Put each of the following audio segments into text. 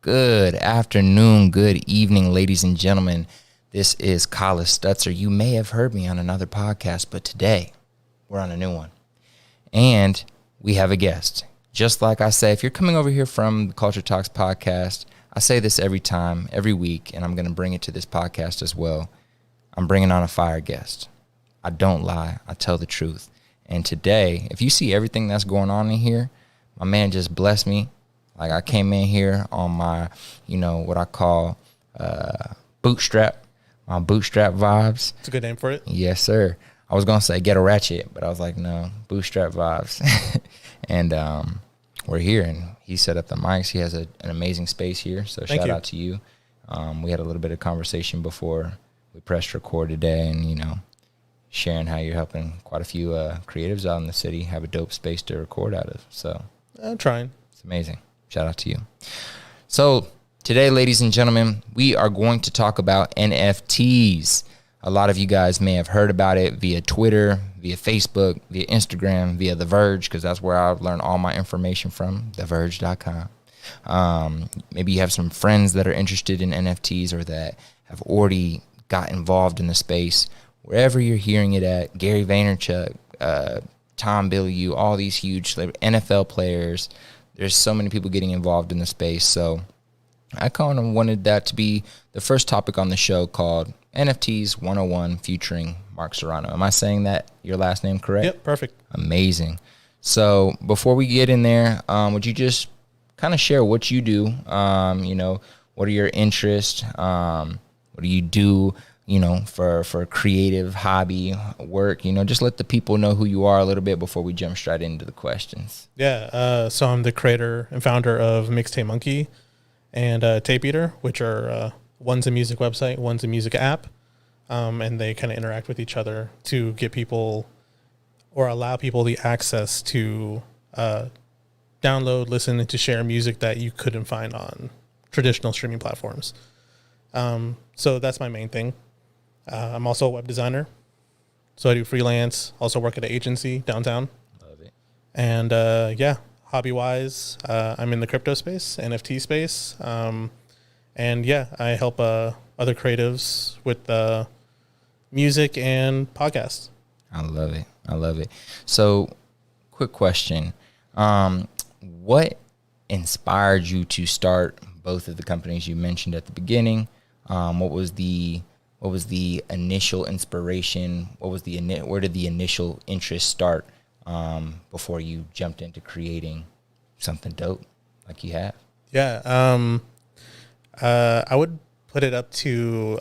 Good afternoon, good evening, ladies and gentlemen. This is Collis Stutzer. You may have heard me on another podcast, but today we're on a new one. And we have a guest. Just like I say, if you're coming over here from the Culture Talks podcast, I say this every time, every week, and I'm going to bring it to this podcast as well. I'm bringing on a fire guest. I don't lie. I tell the truth. And today, if you see everything that's going on in here, my man just blessed me. Like I came in here on my, what I call bootstrap vibes. It's a good name for it. Yes, sir. I was going to say ghetto ratchet, but I was like, no, bootstrap vibes. And we're here, and he set up the mics. He has an amazing space here, so shout out to you. We had a little bit of conversation before we pressed record today, and, sharing how you're helping quite a few creatives out in the city have a dope space to record out of. So I'm trying. It's amazing. Shout out to you. So today, ladies and gentlemen, we are going to talk about NFTs. A lot of you guys may have heard about it via Twitter, via Facebook, via Instagram, via The Verge, because that's where I've learned all my information from, theverge.com. Maybe you have some friends that are interested in NFTs or that have already got involved in the space. Wherever you're hearing it at, Gary Vaynerchuk, Tom Bilyeu, all these huge NFL players. There's so many people getting involved in the space. So I kind of wanted that to be the first topic on the show, called NFTs 101 featuring Mark Serrano. Am I saying that your last name correct? Yep, perfect. Amazing. So before we get in there, would you just kind of share what you do? What are your interests? What do you do, for creative hobby work? Just let the people know who you are a little bit before we jump straight into the questions. Yeah, so I'm the creator and founder of Mixtape Monkey and Tape Eater, which are one's a music website, one's a music app, and they kind of interact with each other to get people or allow people the access to download, listen, and to share music that you couldn't find on traditional streaming platforms. So that's my main thing. I'm also a web designer, so I do freelance, also work at an agency downtown. Love it. And hobby-wise, I'm in the crypto space, NFT space. And I help other creatives with music and podcasts. I love it. So, quick question. What inspired you to start both of the companies you mentioned at the beginning? What was the initial inspiration? Where did the initial interest start before you jumped into creating something dope like you have? Yeah, I would put it up to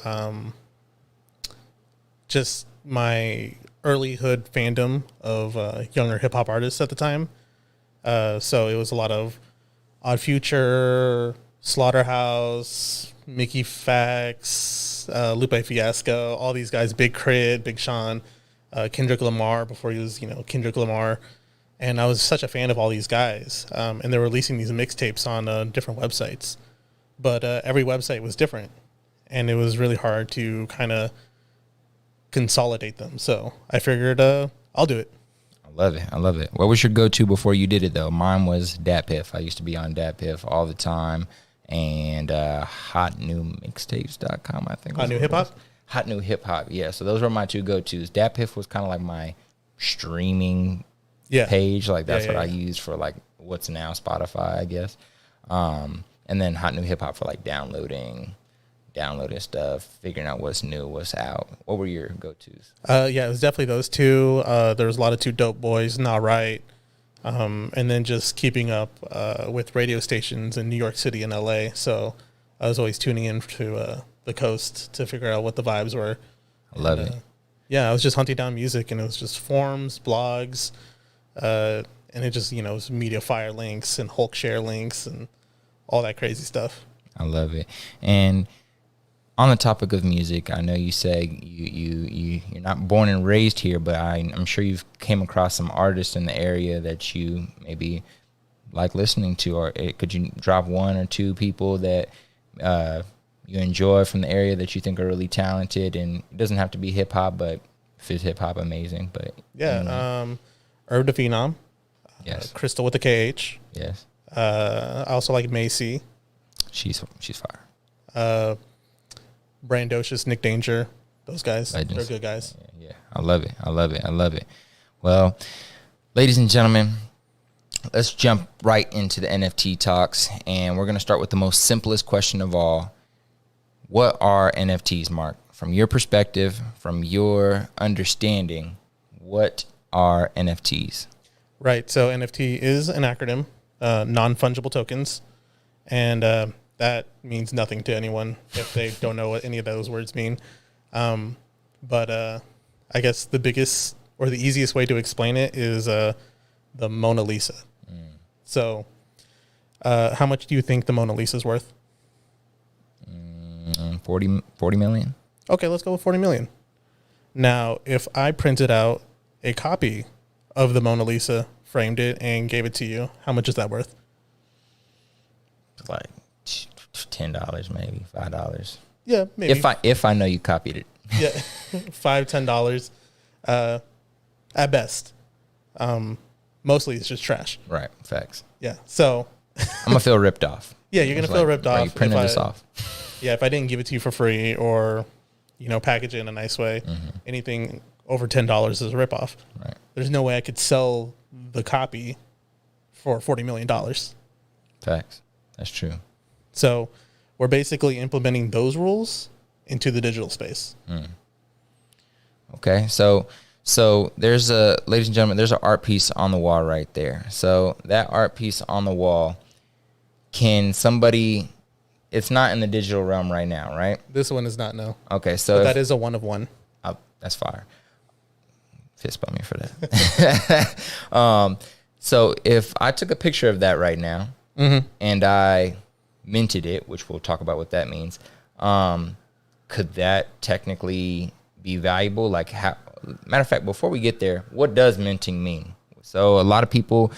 just my earlyhood fandom of younger hip hop artists at the time. So it was a lot of Odd Future, Slaughterhouse, Mickey Fax, Lupe Fiasco, all these guys, Big Crit, Big Sean, Kendrick Lamar before he was, Kendrick Lamar. And I was such a fan of all these guys. And they were releasing these mixtapes on different websites. But every website was different. And it was really hard to kind of consolidate them. So I figured I'll do it. I love it. What was your go-to before you did it, though? Mine was DatPiff. I used to be on DatPiff all the time. And hotnewmixtapes.com, I think. Hot New Hip Hop? Hot New Hip Hop, yeah. So those were my two go-tos. DatPiff was kind of like my streaming page. Like that's what I used for like what's now Spotify, I guess. And then Hot New Hip Hop for like downloading stuff, figuring out what's new, what's out. What were your go-tos? It was definitely those two. There was a lot of Two Dope Boys, Not Right. And then just keeping up with radio stations in New York City and LA. So I was always tuning in to the coast to figure out what the vibes were. I love it. I was just hunting down music, and it was just forums, blogs, and it just, it was Mediafire links and Hulk share links and all that crazy stuff. I love it. And on the topic of music, I know you say you're not born and raised here, but I'm sure you've came across some artists in the area that you maybe like listening to, or could you drop one or two people that you enjoy from the area that you think are really talented? And it doesn't have to be hip hop, but if it's hip hop, amazing. But Herb the Phenom, yes, Crystal with the KH, yes. I also like Macy. She's fire. Brandocious, Nick Danger, those guys. Legends. They're good guys. Yeah, I love it. Well, ladies and gentlemen, let's jump right into the NFT talks, and we're going to start with the most simplest question of all. What are NFTs, Mark? From your perspective, from your understanding, what are NFTs? Right. So NFT is an acronym, non-fungible tokens, and that means nothing to anyone if they don't know what any of those words mean. But I guess the biggest or the easiest way to explain it is the Mona Lisa. So how much do you think the Mona Lisa is worth? 40 million. Okay, let's go with 40 million. Now, if I printed out a copy of the Mona Lisa, framed it, and gave it to you, how much is that worth? It's like $10, maybe $5. Yeah, maybe. If I know you copied it. Yeah, $5-10 at best. Mostly it's just trash. Right, facts. Yeah, so I'm gonna feel ripped off. Yeah, you're gonna feel ripped off. You printed this off. Yeah, if I didn't give it to you for free or, package it in a nice way, anything over $10 is a ripoff. Right. There's no way I could sell the copy for $40 million. Facts. That's true. So we're basically implementing those rules into the digital space. Okay, so there's ladies and gentlemen, there's an art piece on the wall right there. So that art piece on the wall, can somebody? It's not in the digital realm right now, right? This one is not, no. Okay, so but that is a one of one. That's fire. Fist bump me for that. So if I took a picture of that right now and I minted it, which we'll talk about what that means, could that technically be valuable? Like, matter of fact, before we get there, what does minting mean? So a lot of people,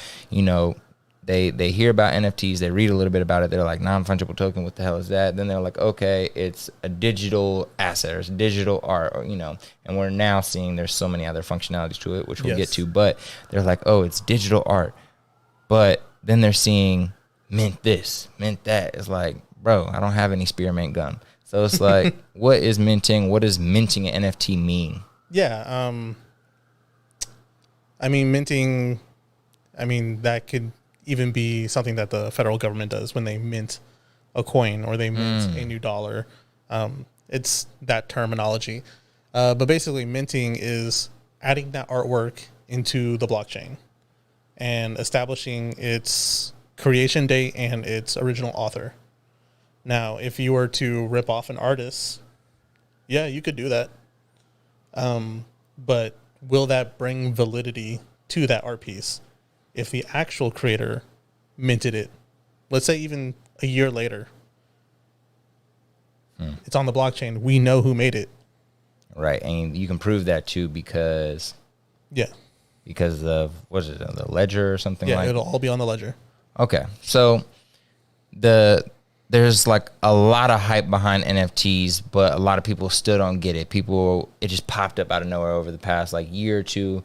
they hear about NFTs, they read a little bit about it, they're like, non-fungible token, what the hell is that? Then they're like, okay, it's a digital asset or it's digital art, or, and we're now seeing there's so many other functionalities to it, which we'll get to, but they're like, oh, it's digital art. But then they're seeing mint this, mint that. It's like, bro, I don't have any spearmint gum. So it's like, what is minting? What does minting an NFT mean? Yeah. Minting, that could even be something that the federal government does when they mint a coin or they mint a new dollar. It's that terminology. But basically minting is adding that artwork into the blockchain and establishing its creation date and its original author. Now, if you were to rip off an artist, yeah, you could do that. But will that bring validity to that art piece? If the actual creator minted it, let's say even a year later, it's on the blockchain. We know who made it. Right. And you can prove that too because of, what is it, the ledger or something like that? Yeah, it'll all be on the ledger. Okay. So there's like a lot of hype behind NFTs, but a lot of people still don't get it. It just popped up out of nowhere over the past year or two.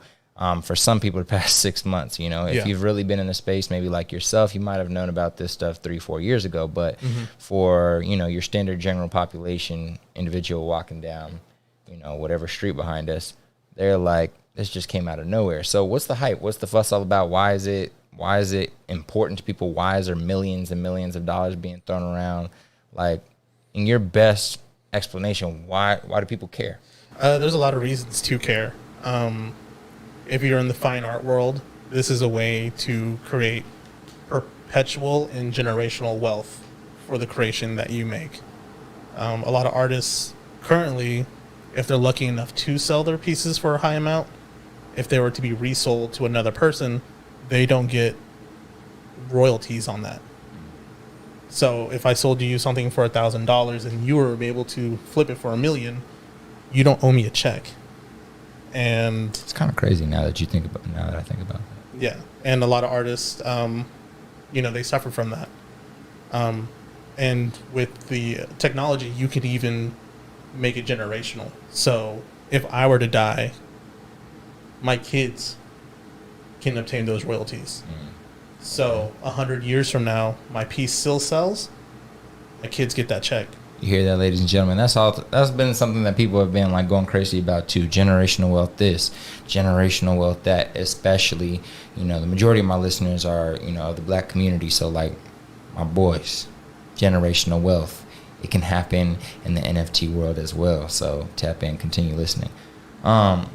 For some people, the past 6 months, if you've really been in the space, maybe like yourself, you might have known about this stuff 3-4 years ago. But for, your standard general population individual walking down, whatever street behind us, they're like, this just came out of nowhere. So what's the hype? What's the fuss all about? Why is it important to people? Why is there millions and millions of dollars being thrown around? Like, in your best explanation, why do people care? There's a lot of reasons to care. If you're in the fine art world, this is a way to create perpetual and generational wealth for the creation that you make. A lot of artists currently, if they're lucky enough to sell their pieces for a high amount, if they were to be resold to another person, they don't get royalties on that. So if I sold you something for $1,000 and you were able to flip it for $1 million, you don't owe me a check. And it's kind of crazy now that I think about that. Yeah, and a lot of artists, they suffer from that. And with the technology, you could even make it generational. So if I were to die, my kids can obtain those royalties. So 100 years from now, my piece still sells, my kids get that check. You hear that, ladies and gentlemen? That's been something that people have been like going crazy about too. Generational wealth this, generational wealth that. Especially, the majority of my listeners are, of the black community. So like my boys, generational wealth. It can happen in the NFT world as well. So tap in, continue listening. So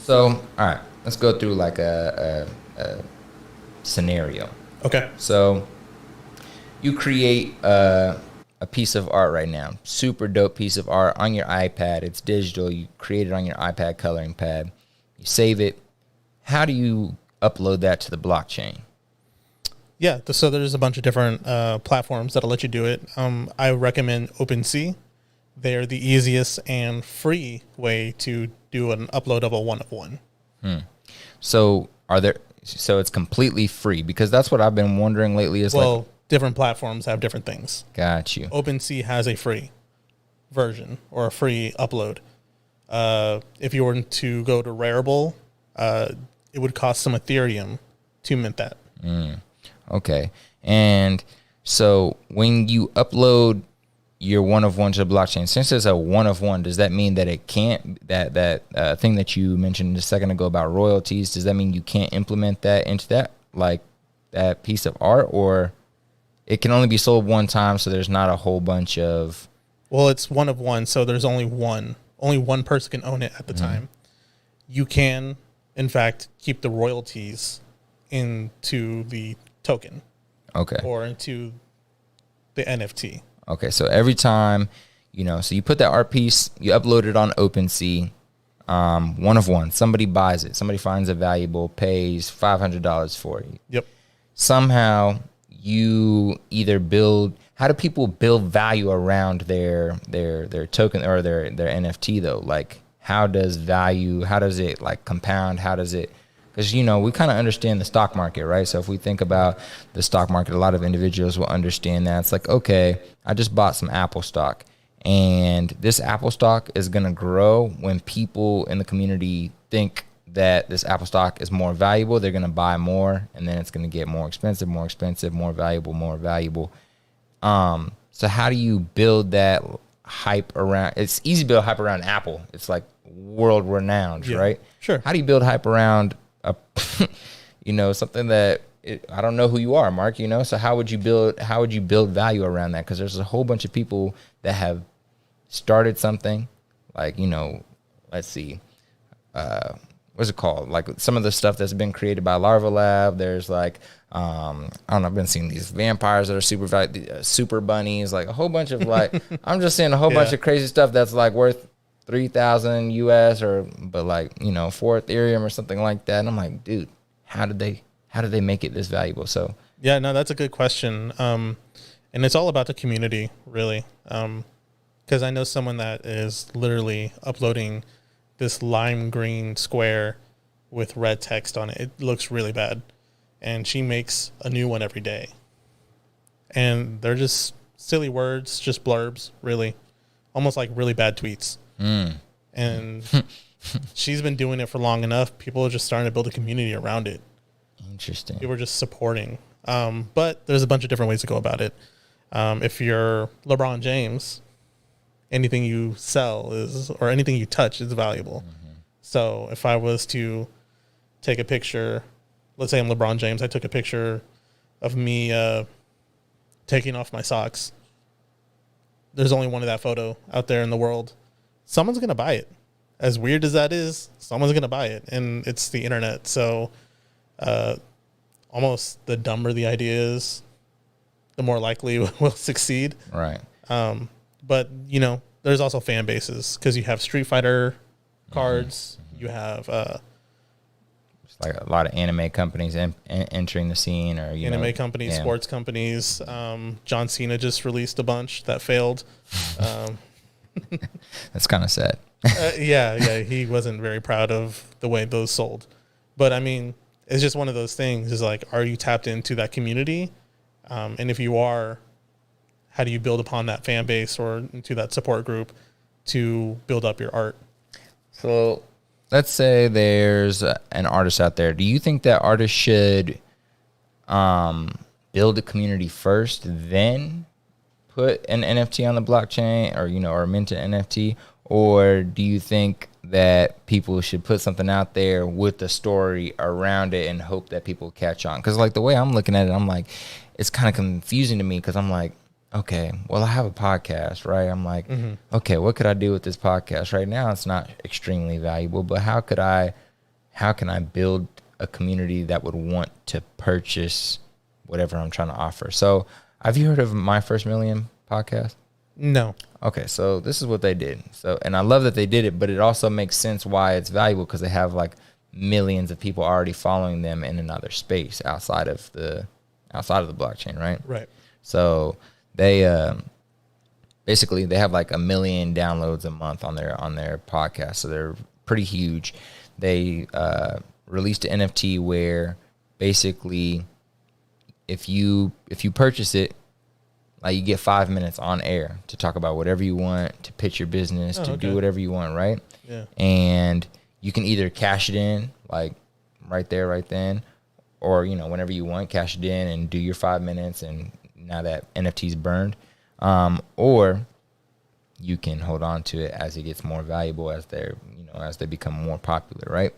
all right, let's go through like a scenario. Okay. So you create a piece of art right now, super dope piece of art on your iPad. It's digital. You create it on your iPad coloring pad. You save it. How do you upload that to the blockchain? Yeah, so there's a bunch of different platforms that'll let you do it. I recommend OpenSea. They're the easiest and free way to do an upload of a one-of-one. So so it's completely free? Because that's what I've been wondering lately. Different platforms have different things. Got you. OpenSea has a free version or a free upload. If you were to go to Rarible, it would cost some Ethereum to mint that. Okay. And so when you upload your one-of-one to the blockchain, since it's a one-of-one, does that mean that it can't, that thing that you mentioned a second ago about royalties, does that mean you can't implement that into that, like that piece of art, or it can only be sold one time, so there's not a whole bunch of... Well, it's one of one, so there's only one person can own it at the time. You can, in fact, keep the royalties into the token. Okay. Or into the NFT. Okay, so every time, so you put that art piece, you upload it on OpenSea, one of one. Somebody buys it. Somebody finds it valuable, pays $500 for it. Yep. Somehow you either how do people build value around their token or their NFT though? Like how does it like compound? How does it, because we kind of understand the stock market, right? So if we think about the stock market, a lot of individuals will understand that. It's like, okay, I just bought some Apple stock, and this Apple stock is going to grow when people in the community think that this Apple stock is more valuable. They're going to buy more, and then it's going to get more expensive, more valuable. So how do you build that hype around? It's easy to build hype around Apple. It's like world renowned, right? Sure. How do you build hype around something that I don't know who you are, Mark, so how would you build value around that? Because there's a whole bunch of people that have started something like, let's see, what's it called? Like some of the stuff that's been created by Larva Lab. There's like, I don't know, I've been seeing these vampires that are super bunnies, like a whole bunch of like, I'm just seeing a whole bunch of crazy stuff that's like worth 3,000 US but like, for Ethereum or something like that. And I'm like, dude, how did they make it this valuable? So yeah, no, that's a good question. And it's all about the community, really. Because I know someone that is literally uploading this lime green square with red text on it. It looks really bad. And she makes a new one every day. And they're just silly words, just blurbs, really. Almost like really bad tweets. And she's been doing it for long enough. People are just starting to build a community around it. Interesting. People are just supporting. But there's a bunch of different ways to go about it. If you're LeBron James, anything you sell or anything you touch is valuable. So if I was to take a picture, let's say I'm LeBron James, I took a picture of me taking off my socks. There's only one of that photo out there in the world. Someone's going to buy it. As weird as that is, someone's going to buy it. And it's the internet. So almost the dumber the idea is, the more likely we'll succeed. Right. But, there's also fan bases because you have Street Fighter cards. You have... it's like a lot of anime companies entering the scene, or anime companies, sports companies. John Cena just released a bunch that failed. That's kind of sad. Yeah, he wasn't very proud of the way those sold. But I mean, it's just one of those things. Is like, are you tapped into that community? And if you are, how do you build upon that fan base or into that support group to build up your art? So let's say there's an artist out there. Do you think that artists should build a community first, then put an NFT on the blockchain or, or mint an NFT? Or do you think that people should put something out there with the story around it and hope that people catch on? Because like the way I'm looking at it, I'm like, it's kind of confusing to me because I'm like, okay, well, I have a podcast, right? I'm like, okay, what could I do with this podcast? Right now, it's not extremely valuable, but how can I build a community that would want to purchase whatever I'm trying to offer? So have you heard of My First Million podcast? No. Okay, so this is what they did. So, and I love that they did it, but it also makes sense why it's valuable because they have like millions of people already following them in another space outside of the blockchain, right? Right. So they basically they have like 1 million downloads a month on their podcast, so they're pretty huge. They released an NFT where basically if you purchase it, like you get 5 minutes on air to talk about whatever you want, to pitch your business, do whatever you want, right? Yeah. And you can either cash it in, like right there, right then, or, whenever you want, cash it in and do your 5 minutes and now that NFT's burned. Or you can hold on to it as it gets more valuable as they become more popular, right?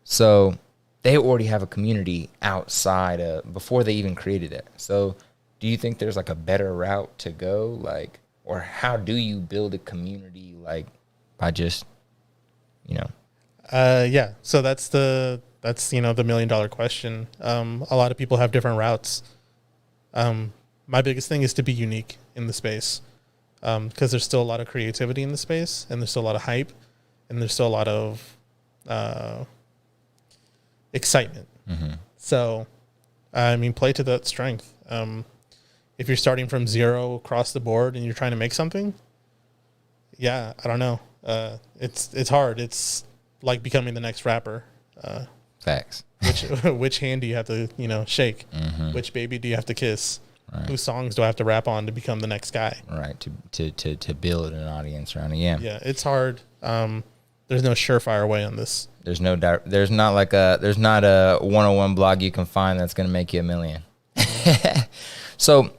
So they already have a community outside of before they even created it. So do you think there's like a better route to go, like, or how do you build a community, like, by just, Yeah. So that's the $1 million question. A lot of people have different routes. My biggest thing is to be unique in the space, because there's still a lot of creativity in the space, and there's still a lot of hype, and there's still a lot of excitement. So, play to that strength. If you're starting from zero across the board and you're trying to make something, I don't know. It's hard. It's like becoming the next rapper. Facts. Which hand do you have to, shake? Which baby do you have to kiss? Right. Whose songs do I have to rap on to become the next guy? Right. To build an audience around it. Yeah. Yeah. It's hard. There's no surefire way on this. There's not a 101 blog you can find that's going to make you $1 million. So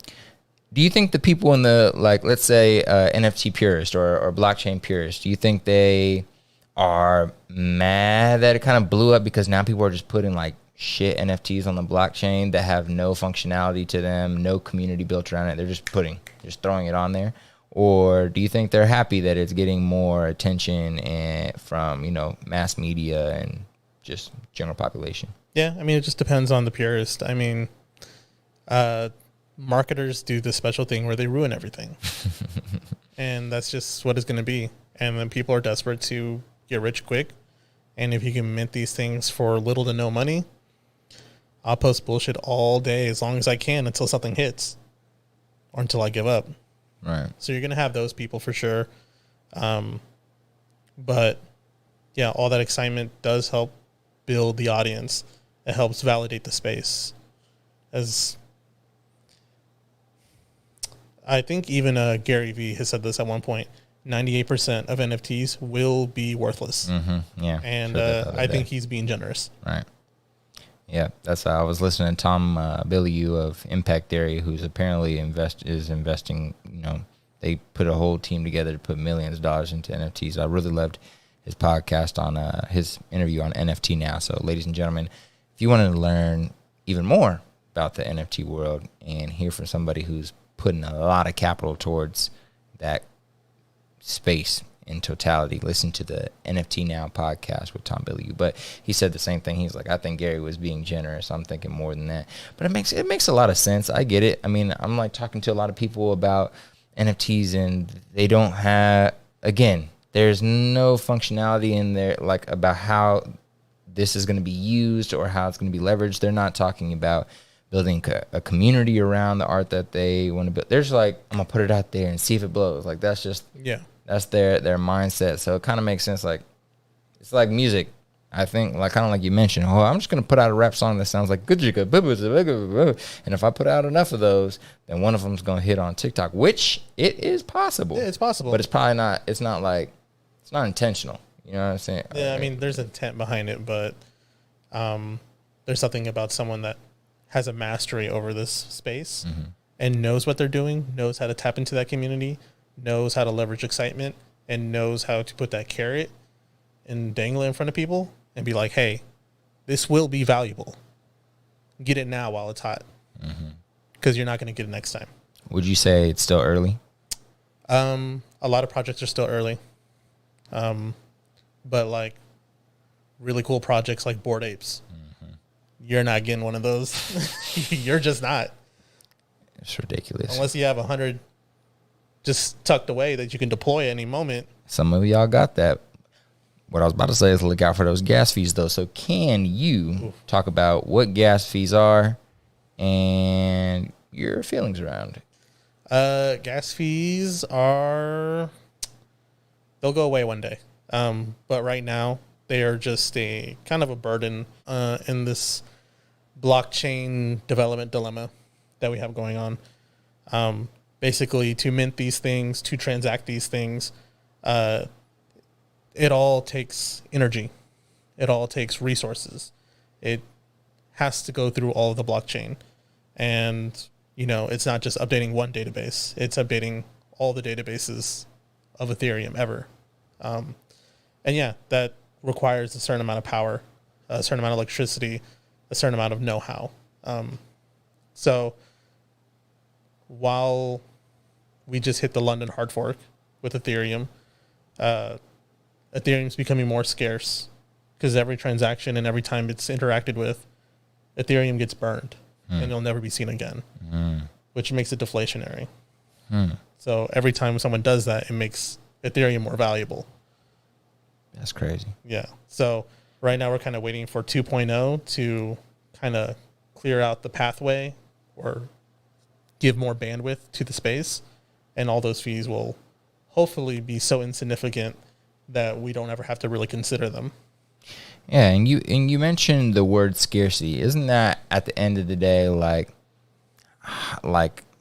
do you think the people in the, like, let's say NFT purist or blockchain purist, do you think they are mad that it kind of blew up because now people are just putting like shit NFTs on the blockchain that have no functionality to them, no community built around it? They're just throwing it on there. Or do you think they're happy that it's getting more attention from, mass media and just general population? Yeah. It just depends on the purist. Marketers do this special thing where they ruin everything. And that's just what it's going to be. And then people are desperate to get rich quick. And if you can mint these things for little to no money, I'll post bullshit all day as long as I can until something hits or until I give up. Right. So you're going to have those people for sure. But yeah, all that excitement does help build the audience. It helps validate the space. As I think even Gary Vee has said this at one point, 98% of NFTs will be worthless. Yeah. And I think he's being generous. Right. Yeah, that's how I was listening to Tom Bilyeu of Impact Theory, who's apparently is investing. They put a whole team together to put millions of dollars into NFTs. I really loved his podcast on his interview on NFT Now. So, ladies and gentlemen, if you want to learn even more about the NFT world and hear from somebody who's putting a lot of capital towards that space in totality, listen to the NFT Now podcast with Tom Bilyeu. But he said the same thing. He's like, I think Gary was being generous. I'm thinking more than that. But it makes a lot of sense. I get it. I'm like talking to a lot of people about NFTs and they don't have, again, there's no functionality in there like about how this is going to be used or how it's going to be leveraged. They're not talking about building a community around the art that they want to build. There's like, I'm going to put it out there and see if it blows. Like that's just, that's their mindset. So it kind of makes sense. Like it's like music. I think like kind of like you mentioned, I'm just going to put out a rap song that sounds like good. And if I put out enough of those, then one of them is going to hit on TikTok, which it is possible. Yeah, it's possible. But it's probably not, it's not intentional. You know what I'm saying? Yeah, there's intent behind it, but there's something about someone that has a mastery over this space and knows what they're doing, knows how to tap into that community, knows how to leverage excitement, and knows how to put that carrot and dangle it in front of people and be like, hey, this will be valuable. Get it now while it's hot, because you're not going to get it next time. Would you say it's still early? A lot of projects are still early. But like really cool projects like Bored Apes, you're not getting one of those. You're just not. It's ridiculous. Unless you have 100 just tucked away that you can deploy at any moment. Some of y'all got that. What I was about to say is look out for those gas fees, though. So can you talk about what gas fees are and your feelings around it? Gas fees they'll go away one day. But right now they are just a kind of a burden in this blockchain development dilemma that we have going on. Basically, to mint these things, to transact these things, it all takes energy. It all takes resources. It has to go through all of the blockchain. And, it's not just updating one database. It's updating all the databases of Ethereum ever. And yeah, that requires a certain amount of power, a certain amount of electricity, a certain amount of know-how. So while we just hit the London hard fork with Ethereum, Ethereum's becoming more scarce because every transaction and every time it's interacted with, Ethereum gets burned and it'll never be seen again, which makes it deflationary. So every time someone does that, it makes Ethereum more valuable. That's crazy. Yeah. So right now we're kind of waiting for 2.0 to kind of clear out the pathway or give more bandwidth to the space. And all those fees will hopefully be so insignificant that we don't ever have to really consider them. Yeah, and you mentioned the word scarcity. Isn't that at the end of the day like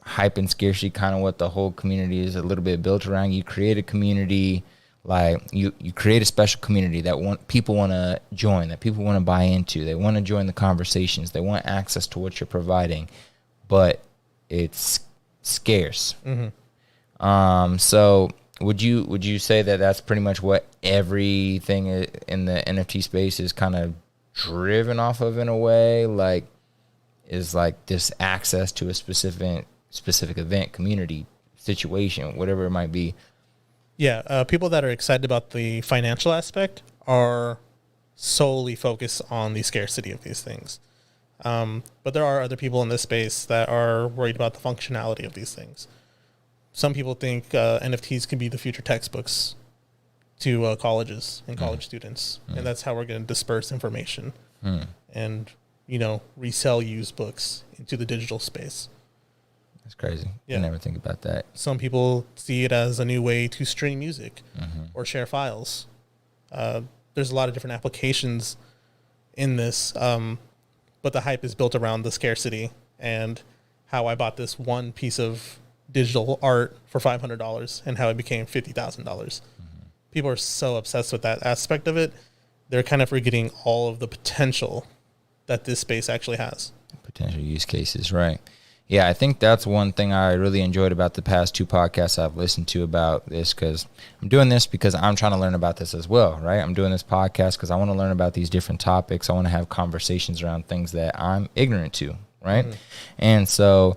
hype and scarcity kind of what the whole community is a little bit built around? You create a community, like you create a special community that people want to join, that people want to buy into. They want to join the conversations. They want access to what you're providing, but it's scarce. So would you say that that's pretty much what everything in the NFT space is kind of driven off of in a way, like is like this access to a specific event, community, situation, whatever it might be? Yeah, people that are excited about the financial aspect are solely focused on the scarcity of these things. But there are other people in this space that are worried about the functionality of these things. Some people think NFTs can be the future textbooks to colleges and college students, and that's how we're going to disperse information and, resell used books into the digital space. That's crazy. Yeah. I never think about that. Some people see it as a new way to stream music or share files. There's a lot of different applications in this, but the hype is built around the scarcity and how I bought this one piece of digital art for $500 and how it became $50,000. People are so obsessed with that aspect of it. They're kind of forgetting all of the potential that this space actually has. Potential use cases, right? Yeah, I think that's one thing I really enjoyed about the past two podcasts I've listened to about this, because I'm doing this because I'm trying to learn about this as well, right? I'm doing this podcast because I want to learn about these different topics. I want to have conversations around things that I'm ignorant to, right? And so,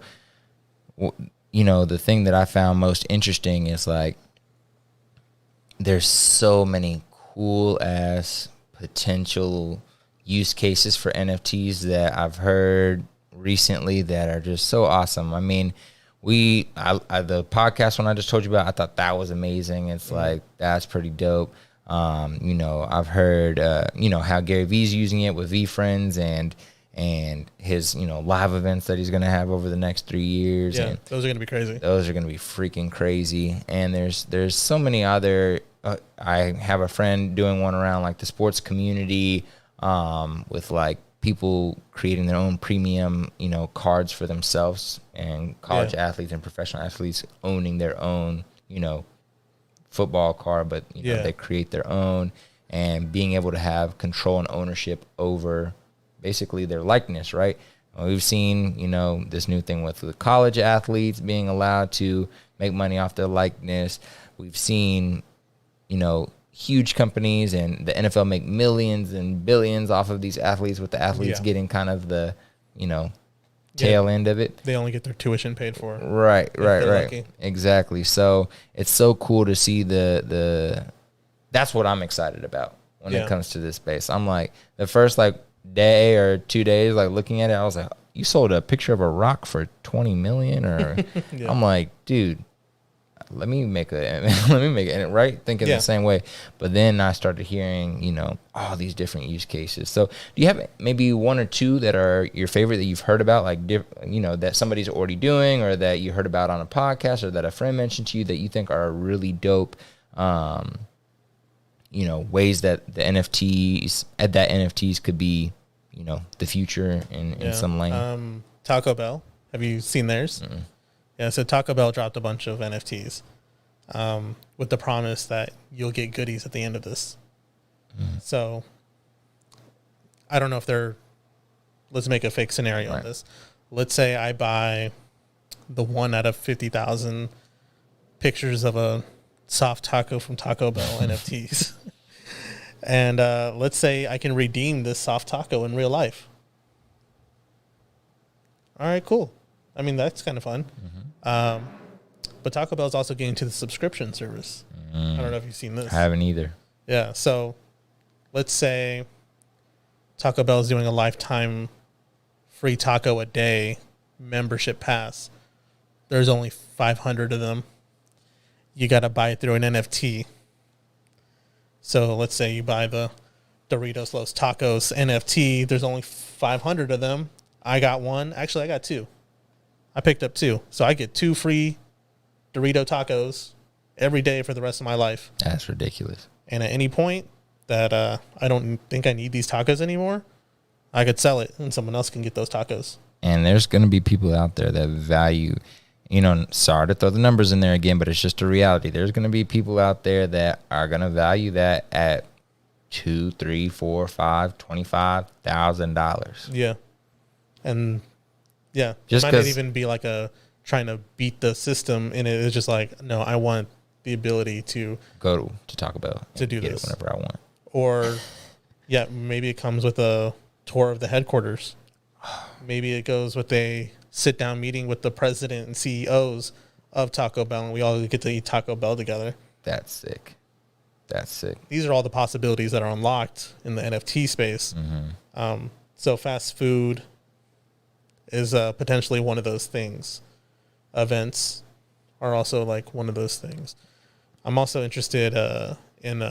the thing that I found most interesting is like there's so many cool ass potential use cases for NFTs that I've heard recently that are just so awesome. I mean, the podcast one I just told you about, I thought that was amazing. It's like, that's pretty dope. I've heard, how Gary Vee's using it with V Friends and his, live events that he's going to have over the next 3 years. Yeah, and those are going to be crazy. Those are going to be freaking crazy. And there's so many other, I have a friend doing one around like the sports community, with like people creating their own premium, cards for themselves, and college athletes and professional athletes owning their own, football card, but they create their own, and being able to have control and ownership over basically their likeness, right? We've seen, this new thing with the college athletes being allowed to make money off their likeness. We've seen, huge companies and the NFL make millions and billions off of these athletes, with the athletes getting kind of the, tail end of it. They only get their tuition paid for. Right. Lucky. Exactly. So it's so cool to see that's what I'm excited about when it comes to this space. I'm like, the first day or 2 days, looking at it, I was like, you sold a picture of a rock for 20 million, or I'm like, dude, let me make it right, thinking the same way. But then I started hearing, all these different use cases. So do you have maybe one or two that are your favorite that you've heard about, that somebody's already doing, or that you heard about on a podcast, or that a friend mentioned to you that you think are really dope, ways that the NFTs could be, the future in some lane? Taco Bell. Have you seen theirs? Mm-mm. Yeah, so Taco Bell dropped a bunch of NFTs with the promise that you'll get goodies at the end of this. Mm. So I don't know if let's make a fake scenario on this. Let's say I buy the 1 out of 50,000 pictures of a soft taco from Taco Bell NFTs. And let's say I can redeem this soft taco in real life. All right, cool. I mean, that's kind of fun. Mm-hmm. But Taco Bell is also getting to the subscription service. I don't know if you've seen this. I haven't either. Yeah, so let's say Taco Bell is doing a lifetime free taco a day membership pass. There's only 500 of them. You got to buy it through an NFT. So let's say you buy the Doritos Los Tacos NFT. There's only 500 of them. I got one. Actually, I got 2. I picked up 2. So I get 2 free Dorito tacos every day for the rest of my life. That's ridiculous. And at any point that I don't think I need these tacos anymore, I could sell it and someone else can get those tacos. And there's going to be people out there that value, sorry to throw the numbers in there again, but it's just a reality. There's going to be people out there that are going to value that at $2, $3, $4, $5, $25,000. Yeah. And yeah, just it might not even be like trying to beat the system in it. It's just like, no, I want the ability to go to Taco Bell to do get this it whenever I want. Or maybe it comes with a tour of the headquarters. Maybe it goes with a sit-down meeting with the president and CEOs of Taco Bell, and we all get to eat Taco Bell together. That's sick. These are all the possibilities that are unlocked in the NFT space. Mm-hmm. So fast food is potentially one of those things. Events are also like one of those things. I'm also interested in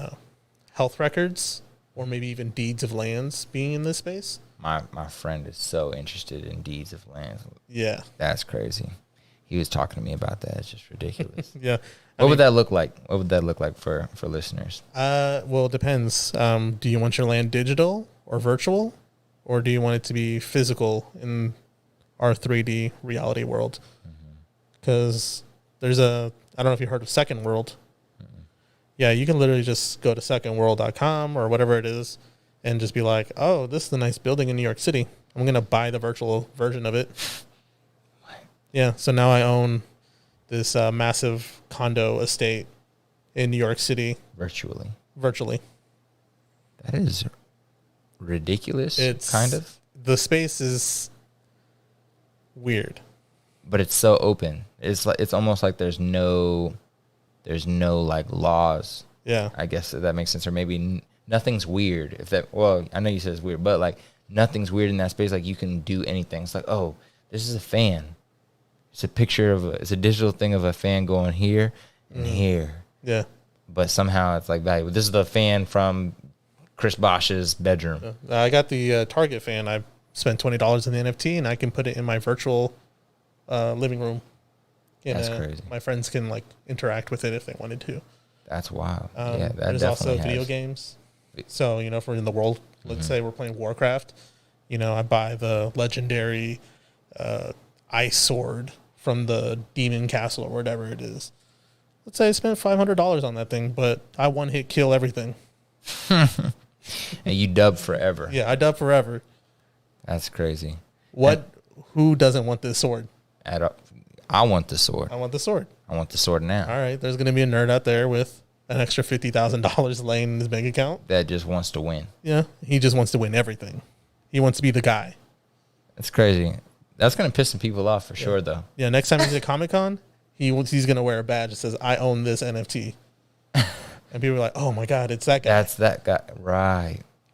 health records, or maybe even deeds of lands being in this space. My friend is so interested in deeds of lands. Yeah. That's crazy. He was talking to me about that. It's just ridiculous. Yeah. What would that look like? What would that look like for listeners? Well, it depends. Do you want your land digital or virtual? Or do you want it to be physical in our 3D reality world? Because there's I don't know if you heard of Second World. Yeah, you can literally just go to secondworld.com or whatever it is and just be like, oh, this is a nice building in New York City. I'm going to buy the virtual version of it. Yeah, so now I own this massive condo estate in New York City. Virtually. That is ridiculous, it's kind of. The space is weird. But it's so open. It's almost like there's no like laws. Yeah. I guess if that makes sense. Or maybe nothing's weird. I know you said it's weird, but like nothing's weird in that space. Like you can do anything. It's like, oh, this is a fan. It's a picture it's a digital thing of a fan going here and here. Yeah. But somehow it's like valuable. This is the fan from Chris Bosch's bedroom. I got the Target fan. I spent $20 in the NFT and I can put it in my virtual living room. That's crazy. My friends can like interact with it if they wanted to. That's wild. There's also video games. So, if we're in the world, let's say we're playing Warcraft, I buy the legendary ice sword from the demon castle or whatever it is. Let's say I spent $500 on that thing, but I one hit kill everything. And you dub forever. Yeah, I dub forever. That's crazy. What who doesn't want this sword? I want the sword. I want the sword. I want the sword now. All right, there's going to be a nerd out there with an extra $50,000 laying in his bank account That just wants to win. Yeah, he just wants to win everything. He wants to be the guy. That's crazy. That's going to piss some people off for sure, though. Yeah, next time he's at Comic-Con, he's going to wear a badge that says, I own this NFT. And people are like, oh, my God, it's that guy. That's that guy.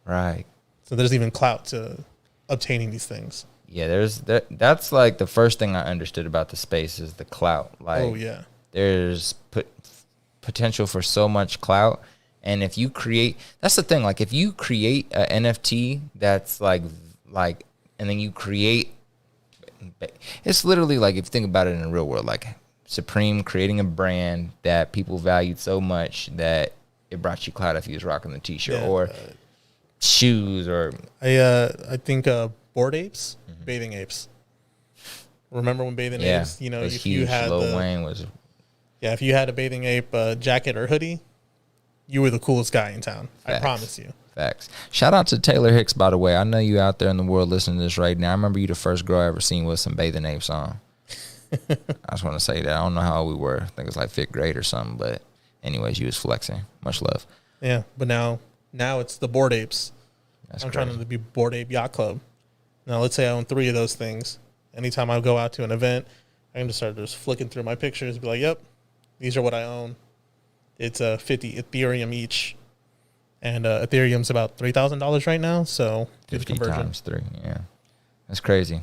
Right. So there's even clout to obtaining these things. Yeah, that's like the first thing I understood about the space is the clout. Like, Oh, yeah. There's potential for so much clout. And if you create, that's the thing. Like, if you create an NFT that's like, and then you create, it's literally like, if you think about it in the real world, like Supreme creating a brand that people valued so much that it brought you clout if you was rocking the t-shirt or shoes or. I think Bored Apes, Bathing Apes. Remember when Bathing Apes, you know, if huge. you had Lil Wayne was. Yeah, if you had a Bathing Ape jacket or hoodie, you were the coolest guy in town. Facts. I promise you. Facts. Shout out to Taylor Hicks, by the way. I know you out there in the world listening to this right now. I remember you the first girl I ever seen with some Bathing Apes on. I just want to say that. I don't know how old we were. I think it was like 5th grade or something. But anyways, you was flexing. Much love. Yeah, but now it's the Bored Apes. I'm trying to be Bored Ape Yacht Club. Now, let's say I own 3 of those things. Anytime I go out to an event, I can just start flicking through my pictures and be like, yep, these are what I own. It's 50 Ethereum each. And Ethereum's about $3,000 right now. So 50 times 3. Yeah. That's crazy.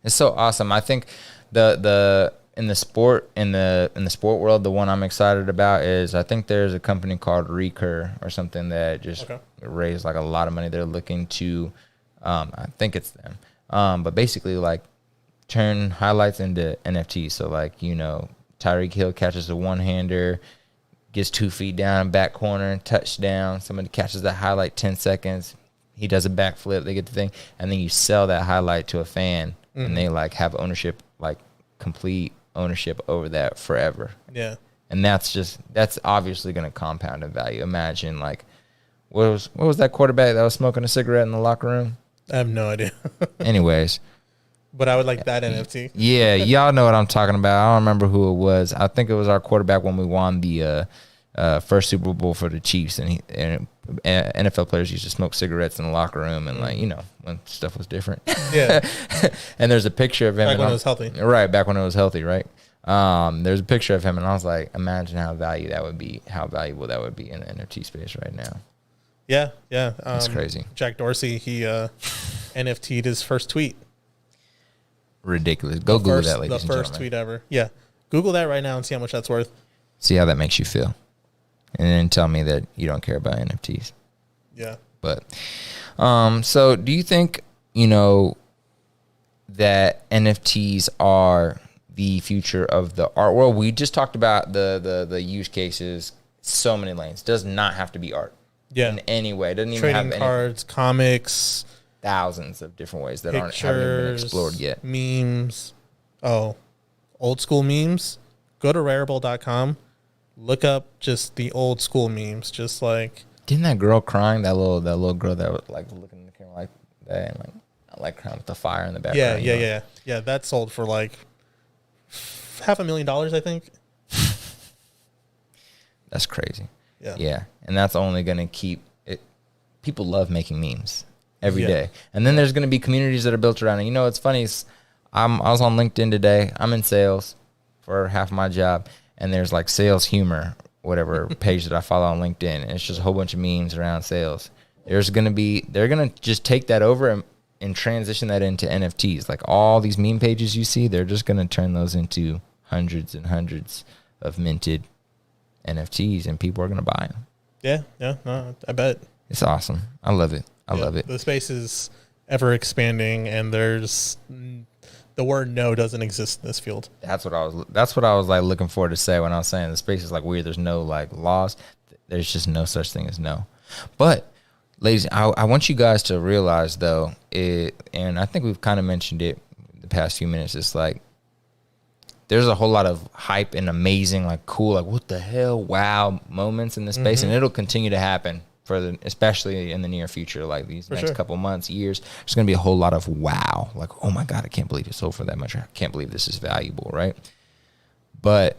It's so awesome. I think the in the sport world, the one I'm excited about is I think there's a company called Recur or something that just raised like a lot of money. They're looking to I think it's them. But basically like turn highlights into NFTs. So like, you know, Tyreek Hill catches a one-hander, gets 2 feet down, back corner, touchdown. Somebody catches that highlight 10 seconds. He does a backflip. They get the thing. And then you sell that highlight to a fan, and they, like, have ownership, like, complete ownership over that forever. Yeah. And that's obviously going to compound in value. Imagine, like, what was that quarterback that was smoking a cigarette in the locker room? I have no idea. Anyways. But I would like that NFT. Yeah, y'all know what I'm talking about. I don't remember who it was. I think it was our quarterback when we won the first Super Bowl for the Chiefs, and NFL players used to smoke cigarettes in the locker room, and like, you know, when stuff was different. Yeah. And there's a picture of him back when it was healthy. Right, back when it was healthy, right? There's a picture of him, and I was like, imagine how valuable that would be in the NFT space right now. Yeah. That's crazy. Jack Dorsey, he NFT'd his first tweet. Ridiculous. Go Google that, ladies and gentlemen. The first tweet ever. Yeah. Google that right now and see how much that's worth. See how that makes you feel. And then tell me that you don't care about NFTs. Yeah. But, so do you think, you know, that NFTs are the future of the art world? We just talked about the use cases, so many lanes. Does not have to be art. Yeah. In any way. Doesn't even trading have cards, comics, thousands of different ways that haven't pictures, even been explored yet. Memes. Oh, old school memes. Go to Rarible.com. Look up just the old school memes. Just like, didn't that girl crying? That little girl that was like looking in the camera like that, and like crying with the fire in the background. Yeah. That sold for like $500,000, I think. That's crazy. Yeah. And that's only going to keep it. People love making memes every day. And then there's going to be communities that are built around it. You know, it's funny. I was on LinkedIn today. I'm in sales for half my job. And there's like sales humor, whatever page that I follow on LinkedIn. And it's just a whole bunch of memes around sales. They're going to just take that over and transition that into NFTs. Like all these meme pages you see, they're just going to turn those into hundreds and hundreds of minted NFTs, and people are going to buy them. Yeah, no, I bet. It's awesome. I love it. I love it. The space is ever expanding, and there's the word no doesn't exist in this field. That's what I was like looking forward to say when I was saying the space is like weird. There's no like laws. There's just no such thing as no. But ladies, I want you guys to realize though, and I think we've kind of mentioned it the past few minutes. It's like there's a whole lot of hype and amazing, like cool, like what the hell, wow moments in this space, and it'll continue to happen especially in the near future, like these next sure. couple months, years, there's going to be a whole lot of wow, like, oh my God, I can't believe it sold for that much. I can't believe this is valuable, right? But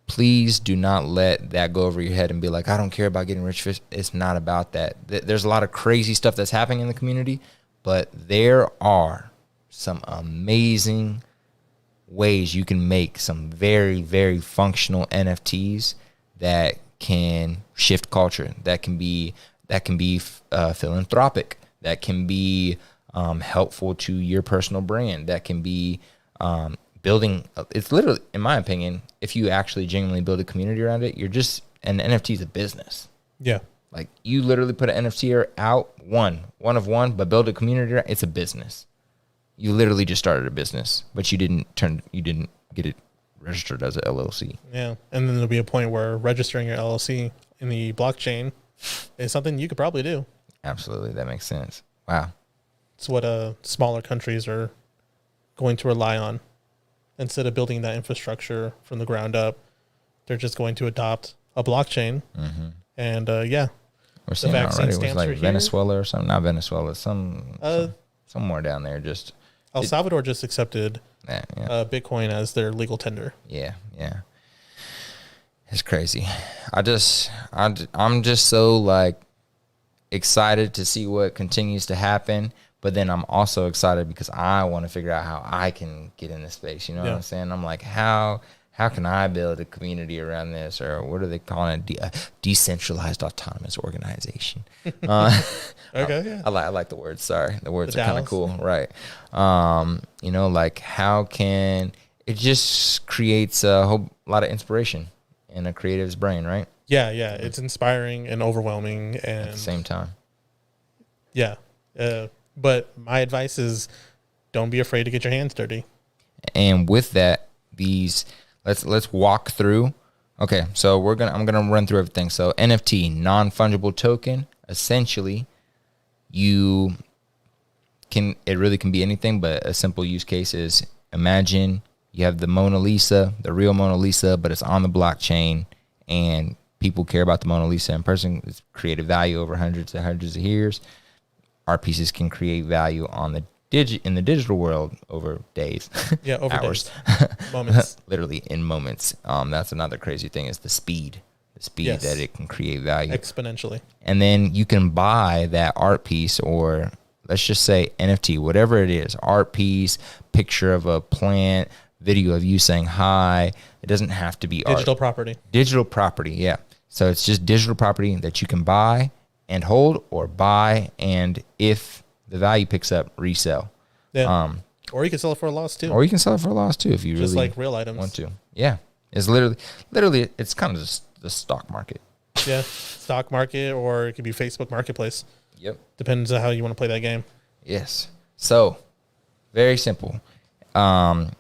please do not let that go over your head and be like, I don't care about getting rich. It's not about that. There's a lot of crazy stuff that's happening in the community, but there are some amazing ways you can make some very, very functional NFTs that can shift culture, that can be philanthropic, that can be helpful to your personal brand, that can be building. It's literally, in my opinion, if you actually genuinely build a community around it, an NFT is a business. Yeah. Like, you literally put an NFT out, one of one, but build a community around, it's a business. You literally just started a business, but you didn't get it registered as an LLC. Yeah. And then there'll be a point where registering your LLC in the blockchain is something you could probably do. Absolutely. That makes sense. Wow. It's what smaller countries are going to rely on. Instead of building that infrastructure from the ground up, they're just going to adopt a blockchain. Mm-hmm. And yeah. We're seeing it already. It was like Venezuela or something. Not Venezuela. Somewhere down there. Just El Salvador just accepted Bitcoin as their legal tender. Yeah, yeah. It's crazy. I'm just so like excited to see what continues to happen, but then I'm also excited because I want to figure out how I can get in this space. You know what I'm saying? I'm like, how can I build a community around this, or what are they calling it? Decentralized autonomous organization. Okay, yeah. I like the words. Sorry, the words are kind of cool, right? Like, how can it just creates a whole lot of inspiration in a creative's brain, right? Yeah, yeah. It's inspiring and overwhelming, and at the same time. Yeah, but my advice is, don't be afraid to get your hands dirty. And with that, let's walk through. Okay, so I'm gonna run through everything. So NFT, non-fungible token, essentially. It really can be anything, but a simple use case is, imagine you have the Mona Lisa, the real Mona Lisa, but it's on the blockchain, and people care about the Mona Lisa in person. It's created value over hundreds and hundreds of years. Art pieces can create value in the digital world over days. Yeah, over hours. days. Moments. Literally in moments. That's another crazy thing, is the speed. Yes. That it can create value exponentially. And then you can buy that art piece, or let's just say NFT, whatever it is, art piece, picture of a plant, video of you saying hi. It doesn't have to be digital art. property. Digital property, yeah. So it's just digital property that you can buy and hold, or buy, and if the value picks up, resell. Yeah. Or you can sell it for a loss too. If you just really like real items want to. Yeah. It's literally it's kind of just the stock market. Yeah. Stock market, or it could be Facebook Marketplace. Yep. Depends on how you want to play that game. Yes. So very simple. From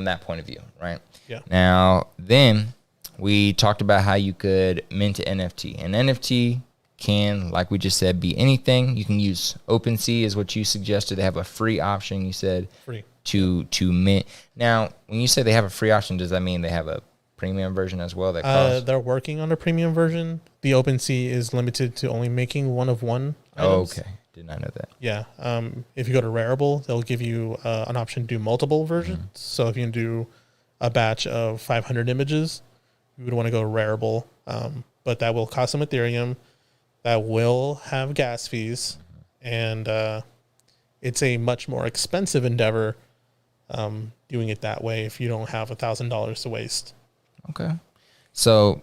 that point of view, right? Yeah. Now, then we talked about how you could mint an NFT. An NFT can, like we just said, be anything. You can use OpenSea, is what you suggested. They have a free option, you said, free to mint. Now, when you say they have a free option, does that mean they have a premium version as well that costs? They're working on a premium version. The OpenSea is limited to only making one of one items. Oh, okay. Did not know that. Yeah. If you go to Rarible, they'll give you an option to do multiple versions. Mm-hmm. So if you can do a batch of 500 images, you would want to go to Rarible. But that will cost some Ethereum. That will have gas fees. And it's a much more expensive endeavor doing it that way if you don't have $1,000 to waste. Okay. So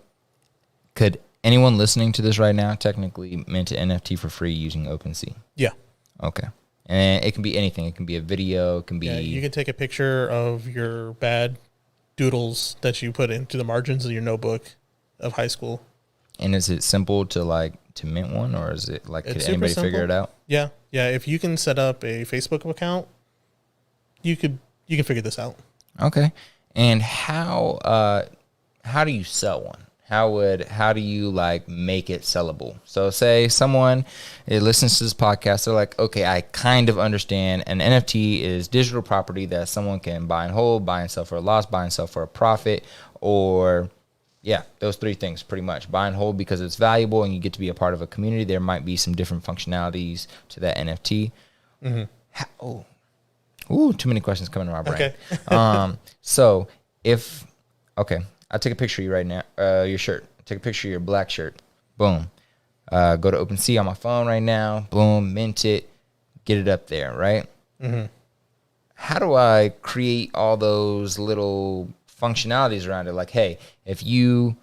could anyone listening to this right now technically mint an NFT for free using OpenSea? Yeah. Okay. And it can be anything. It can be a video. It can be... Yeah, you can take a picture of your bad doodles that you put into the margins of your notebook of high school. And is it simple to mint one, or is it like, could anybody figure it out? Yeah. Yeah. If you can set up a Facebook account, you can figure this out. Okay. And how do you sell one? How do you make it sellable? So say someone listens to this podcast, they're like, okay, I kind of understand an NFT is digital property that someone can buy and hold, buy and sell for a loss, buy and sell for a profit, or Yeah, those three things pretty much. Buy and hold because it's valuable and you get to be a part of a community. There might be some different functionalities to that NFT. Too many questions coming to my brain. Okay. So I take a picture of you right now, your shirt. Take a picture of your black shirt. Boom. Go to OpenSea on my phone right now. Boom, mint it, get it up there, right? Mm-hmm. How do I create all those little functionalities around it? Like, hey, if you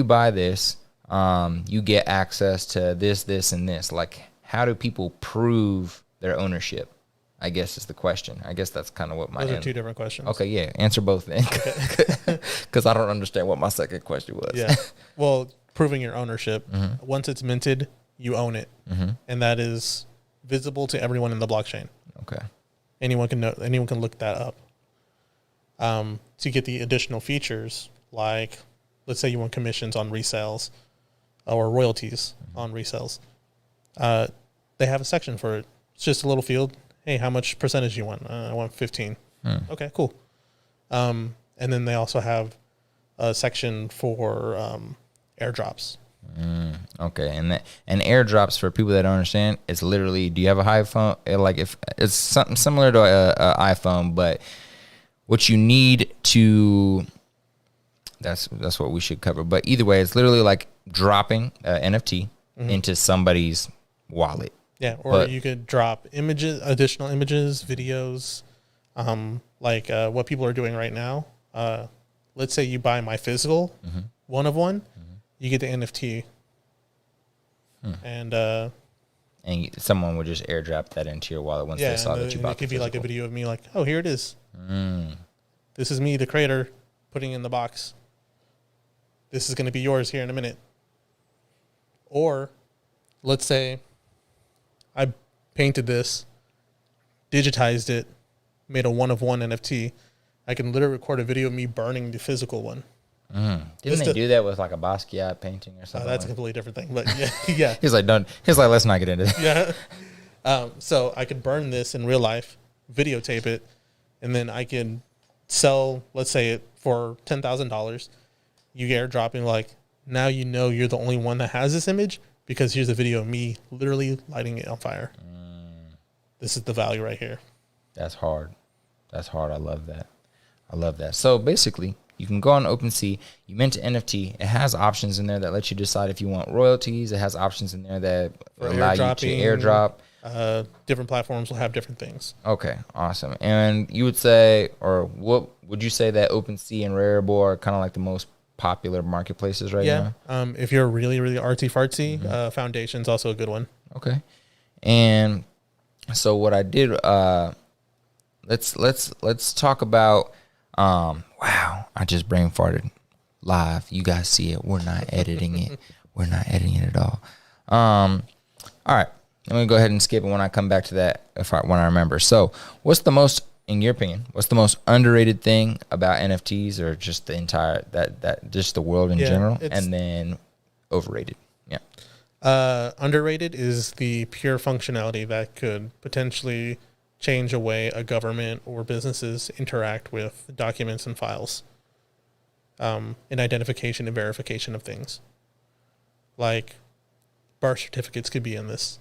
buy this, you get access to this, and this. Like, how do people prove their ownership? I guess is the question. I guess that's kind of what Those are two different questions. Okay, yeah. Answer both then. Because I don't understand what my second question was. Yeah. Well, proving your ownership. Once it's minted, you own it. And that is visible to everyone in the blockchain. Okay. Anyone can look that up. To get the additional features, like let's say you want commissions on resales or royalties on resales. They have a section for it. It's just a little field. Hey, how much percentage you want? I want 15. Okay, cool. And then they also have a section for airdrops. Okay, and airdrops, for people that don't understand, it's literally, do you have an iPhone? Like, if it's something similar to a iPhone, but what you need to, that's what we should cover. But either way, it's literally like dropping NFT into somebody's wallet. Yeah, or you could drop additional images, videos, like what people are doing right now. Let's say you buy my physical, one of one, you get the NFT. And someone would just airdrop that into your wallet once they saw that you bought it could be like a video of me like, oh, here it is. This is me, the creator, putting in the box. This is going to be yours here in a minute. Or let's say I painted this, digitized it, made a one-of-one NFT. I can literally record a video of me burning the physical one. Didn't they do that with like a Basquiat painting or something? That's a completely different thing. But yeah. He's like, let's not get into that. Yeah. So I could burn this in real life, videotape it, and then I can sell, let's say, it for $10,000. You get airdropping, like, now you know you're the only one that has this image, because here's a video of me literally lighting it on fire. This is the value right here. That's hard. I love that. So basically, you can go on OpenSea. You mint an NFT. It has options in there that let you decide if you want royalties. It has options in there that allow you to airdrop. Different platforms will have different things. Okay, awesome. And you would say, or what would you say that OpenSea and Rarible are kind of like the most popular marketplaces right now? If you're really, really artsy fartsy, Foundation's also a good one. Okay. And so what I did, let's talk about, wow, I just brain farted live. You guys see it. We're not editing it. We're not editing it at all. All right. I'm going to go ahead and skip it when I come back to that when I remember. So what's the most, in your opinion, what's the most underrated thing about NFTs, or just the entire, just the world in general, and then overrated? Yeah. Underrated is the pure functionality that could potentially change a way a government or businesses interact with documents and files, and identification and verification of things. Like birth certificates could be in this.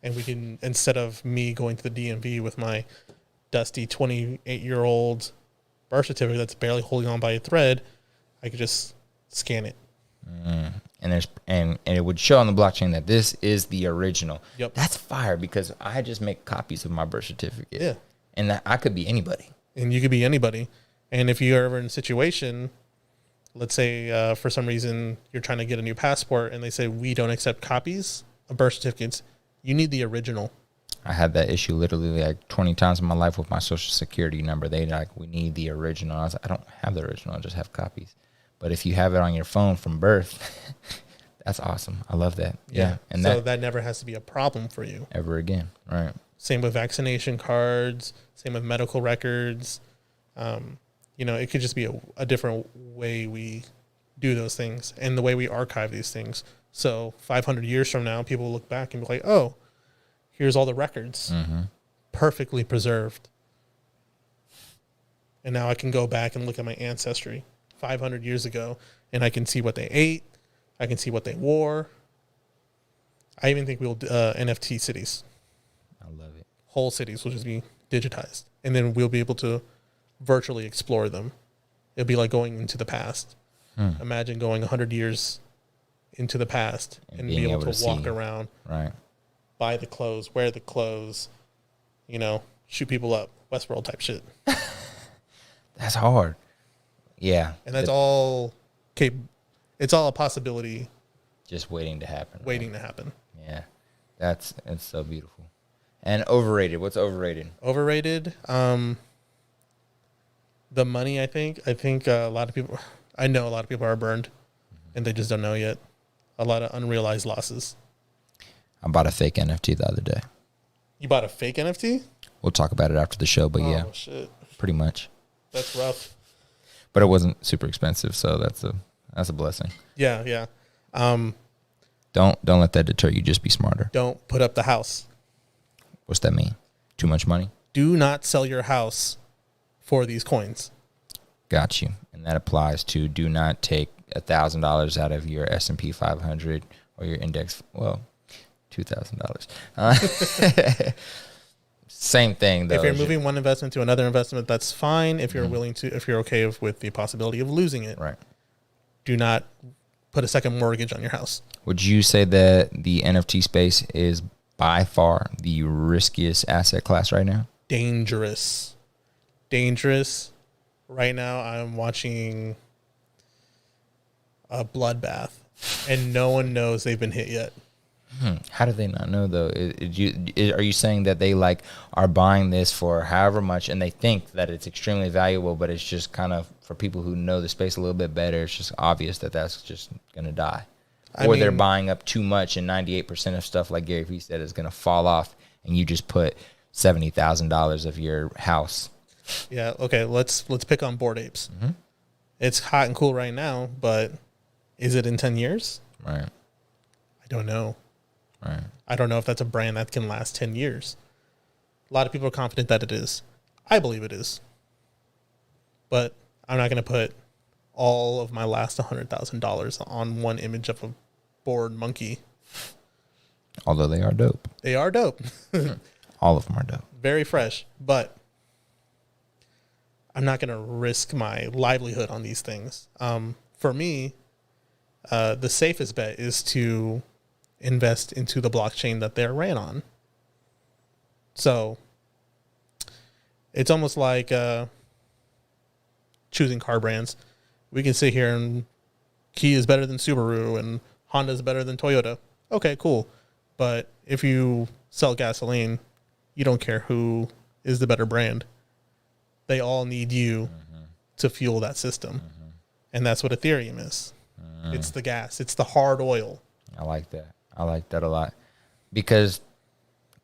And we can, instead of me going to the DMV with my dusty 28-year-old birth certificate that's barely holding on by a thread, I could just scan it. And it would show on the blockchain that this is the original. Yep. That's fire, because I just make copies of my birth certificate. Yeah. And that I could be anybody. And you could be anybody. And if you're ever in a situation, let's say for some reason you're trying to get a new passport and they say, we don't accept copies of birth certificates, you need the original. I had that issue literally like 20 times in my life with my social security number. They like, we need the original. I was like, I don't have the original. I just have copies. But if you have it on your phone from birth, that's awesome. I love that. Yeah. And so that never has to be a problem for you ever again. Right. Same with vaccination cards. Same with medical records. It could just be a different way we do those things and the way we archive these things. So 500 years from now, people will look back and be like, oh, here's all the records, perfectly preserved. And now I can go back and look at my ancestry 500 years ago and I can see what they ate. I can see what they wore. I even think we'll NFT cities. I love it. Whole cities will just be digitized, and then we'll be able to virtually explore them. It'll be like going into the past. Imagine going 100 years into the past and be able to walk around, right? Buy the clothes, wear the clothes, shoot people up, Westworld type shit. That's hard. Yeah. And that's all it's all a possibility. Just waiting to happen. Waiting to happen. Yeah. It's so beautiful. And overrated. What's overrated? Overrated. The money, I think. I think I know a lot of people are burned and they just don't know yet. A lot of unrealized losses. I bought a fake NFT the other day. You bought a fake NFT? We'll talk about it after the show, but yeah. Shit. Pretty much. That's rough. But it wasn't super expensive, so that's a blessing. Yeah. Don't let that deter you. Just be smarter. Don't put up the house. What's that mean? Too much money? Do not sell your house for these coins. Got you. And that applies to do not take $1,000 out of your S&P 500 or your index. Well, $2,000. Same thing, though. If you're moving one investment to another investment, that's fine. If you're if you're okay with the possibility of losing it, right? Do not put a second mortgage on your house. Would you say that the NFT space is by far the riskiest asset class right now? Dangerous. Right now, I'm watching a bloodbath, and no one knows they've been hit yet. How do they not know, though? Are you saying that they are buying this for however much and they think that it's extremely valuable, but it's just kind of for people who know the space a little bit better, it's just obvious that that's just going to die? They're buying up too much and 98% of stuff, like Gary Vee said, is going to fall off and you just put $70,000 of your house. Yeah, okay, let's pick on Bored Apes. Mm-hmm. It's hot and cool right now, but is it in 10 years? Right. I don't know. Right. I don't know if that's a brand that can last 10 years. A lot of people are confident that it is. I believe it is. But I'm not going to put all of my last $100,000 on one image of a bored monkey. Although they are dope. They are dope. All of them are dope. Very fresh. But I'm not going to risk my livelihood on these things. For me, the safest bet is to invest into the blockchain that they're ran on. So it's almost like choosing car brands. We can sit here and Kia is better than Subaru and Honda is better than Toyota. Okay, cool. But if you sell gasoline, you don't care who is the better brand. They all need you to fuel that system. And that's what Ethereum is. It's the gas. It's the hard oil. I like that. I like that a lot because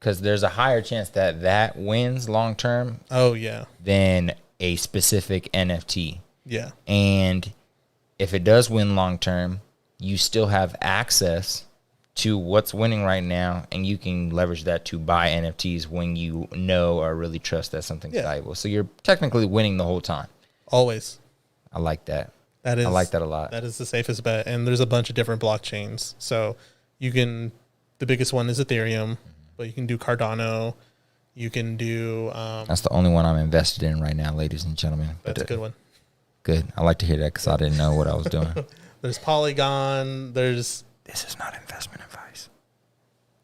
there's a higher chance that wins long term. Oh, yeah. Than a specific NFT. Yeah. And if it does win long term, you still have access to what's winning right now, and you can leverage that to buy NFTs when you know or really trust that something's valuable. So you're technically winning the whole time. Always. I like that. I like that a lot. That is the safest bet. And there's a bunch of different blockchains. So the biggest one is Ethereum, but you can do Cardano. You can do... that's the only one I'm invested in right now, ladies and gentlemen. That's a good one. Good. I like to hear that because I didn't know what I was doing. There's Polygon. This is not investment advice.